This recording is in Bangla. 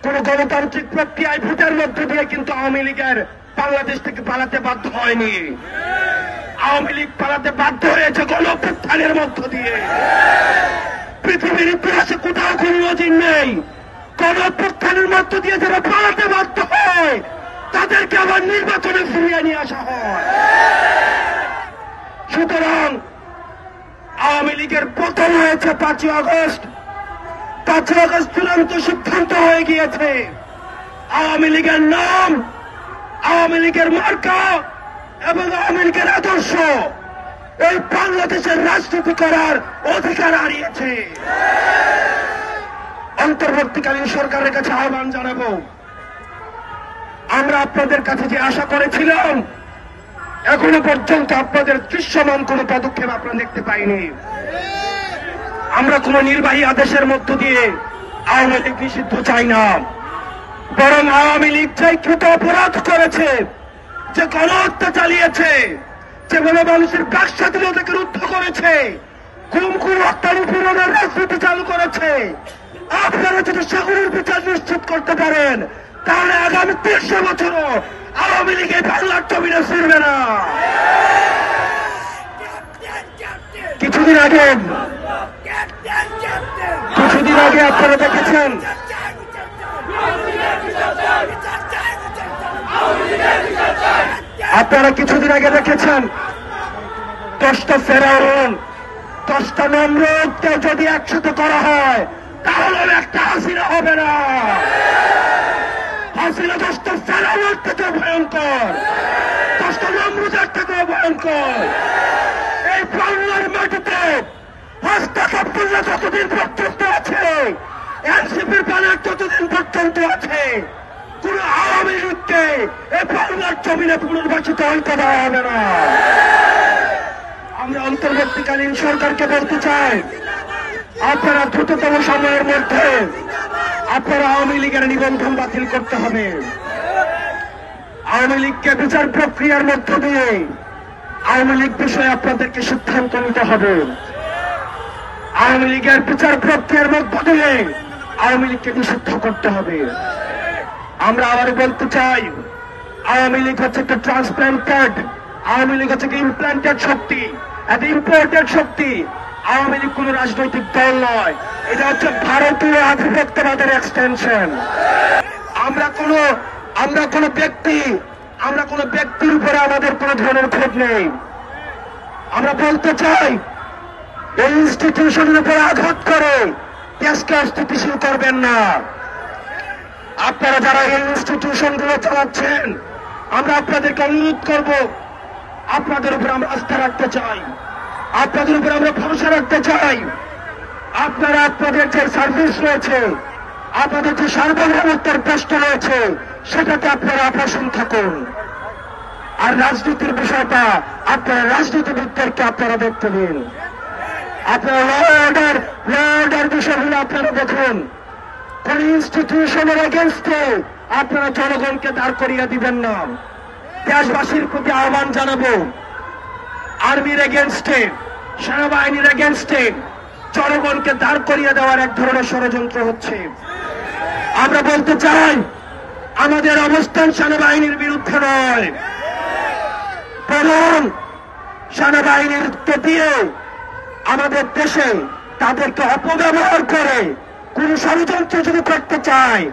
কোন গণতান্ত্রিক প্রক্রিয়ায় ভোটের মধ্য দিয়ে কিন্তু আওয়ামী লীগের বাংলাদেশ থেকে পালাতে বাধ্য হয়নি। আওয়ামী লীগ পালাতে বাধ্য হয়েছে গণঅভ্যুত্থানের মধ্য দিয়ে। পৃথিবীর ইতিহাসে কোথাও কোন নজির নেই গণঅভ্যুত্থানের মধ্য দিয়ে যারা পালাতে বাধ্য হয় তাদেরকে আবার নির্বাচনে ফিরিয়ে নিয়ে আসা হয়। সুতরাং আওয়ামী লীগের পতন হয়েছে 5ই আগস্ট। 5ই আগস্ট চূড়ান্ত সিদ্ধান্ত হয়ে গিয়েছে। আওয়ামী লীগের নাম, আওয়ামী লীগের মার্কা এবং আওয়ামী লীগের আদর্শ এই বাংলাদেশের রাজনীতি করার অধিকার হারিয়েছে। অন্তর্বর্তীকালীন সরকারের কাছে আহ্বান জানাবো, আমরা আপনাদের কাছে যে আশা করেছিলাম এখনো পর্যন্ত আপনাদের দৃশ্যমান কোন পদক্ষেপ আপনারা দেখতে পাইনি। আমরা কোন নির্বাহী আদেশের মধ্য দিয়ে আওয়ামী লীগ নিষিদ্ধ চাই না, বরং আওয়ামী লীগ যে কৃত অপরাধ করেছে, যে গণহত্যা চালিয়েছে, যেভাবে মানুষের বাক স্বাধীনতাকে রুদ্ধ করেছে, গুম হত্যা নিপীড়নের রাজনীতি চালু করেছে, আপনারা যদি সেগুলোর বিচার নিশ্চিত করতে পারেন তাহলে আগামী 300 বছরও আওয়ামী লীগের বাংলার জমিনে ফিরবে না। কিছুদিন আগে আপনারা দেখেছেন, কিছুদিন আগে দেখেছেন 10টা ফেরাউন, 10টা নমরুদকে যদি একসাথে করা হয় তাহলে একটা হাসিনা হবে না। হাসিনা 10টা ফেরাউনের থেকে ভয়ঙ্কর, 10টা নমরুদের থেকে ভয়ঙ্কর। এই বাংলার মাটিতে হাসনাত আব্দুল্লাহ যতদিন পর্যন্ত আছে, এনসিপির ব্যানার যতদিন পর্যন্ত আছে, কোন আওয়ামী লীগকে এই বাংলার জমিনে পুনর্বাসিত হইতে দেওয়া হবে না। আমরা অন্তর্বর্তীকালীন সরকারকে বলতে চাই, আপনারা দ্রুততম সময়ের মধ্যে আপনারা আওয়ামী লীগের নিবন্ধন বাতিল করতে হবে। আওয়ামী লীগকে বিচার প্রক্রিয়ার মধ্য দিয়ে আওয়ামী লীগ বিষয়ে আপনাদেরকে সিদ্ধান্ত নিতে হবে। আওয়ামী লীগের বিচার প্রক্রিয়ার মধ্য দিয়ে আওয়ামী লীগকে নিষিদ্ধ করতে হবে। আমরা আবার বলতে চাই, আওয়ামী লীগ হচ্ছে একটা ট্রান্সপ্লান্টেড, আওয়ামী লীগ হচ্ছে ইমপ্লান্টেড শক্তি, একটা ইম্পোর্টেড শক্তি। আওয়ামী লীগ কোন রাজনৈতিক দল নয়, এটা হচ্ছে ভারতীয় আধিপত্যবাদের এক্সটেনশন। আমরা কোন ব্যক্তির উপরে আমাদের কোন ধরনের ক্ষোভ নেই। আমরা বলতে চাই, এই ইনস্টিটিউশনের উপরে আঘাত করে দেশকে অস্থিতিশীল করবেন না। আপনারা যারা এই ইনস্টিটিউশন গুলো চালাচ্ছেন, আমরা আপনাদেরকে অনুরোধ করব, আপনাদের উপর আমরা আস্থা রাখতে চাই, আপনাদের উপর আমরা ভরসা রাখতে চাই। আপনারা আপনাদের যে সার্ভিস রয়েছে, আপনাদের যে সার্বভৌমত্বের প্রশ্ন রয়েছে, সেটাতে আপনারা অপারসন থাকুন। আর রাজনীতির বিষয়টা আপনারা রাজনীতিবিদদেরকে আপনারা দেখতে দিন। আপনারা ল অর্ডার বিষয়গুলো আপনারা দেখুন। কোন ইনস্টিটিউশনের এগেনস্টে আপনারা জনগণকে দাঁড় করিয়ে দিবেন না। দেশবাসীর প্রতি আহ্বান জানাবো, আর্মির এগেনস্টে, সেনাবাহিনীর এগেনস্টে জনগণকে দাঁড় করিয়ে দেওয়ার এক ধরনের ষড়যন্ত্র হচ্ছে। আমরা বলতে চাই, আমাদের অবস্থান সেনাবাহিনীর বিরুদ্ধে নয়, বরং সেনাবাহিনীকে দিয়ে আমাদের দেশে তাদেরকে অপব্যবহার করে কোন ষড়যন্ত্র যদি করতে চায়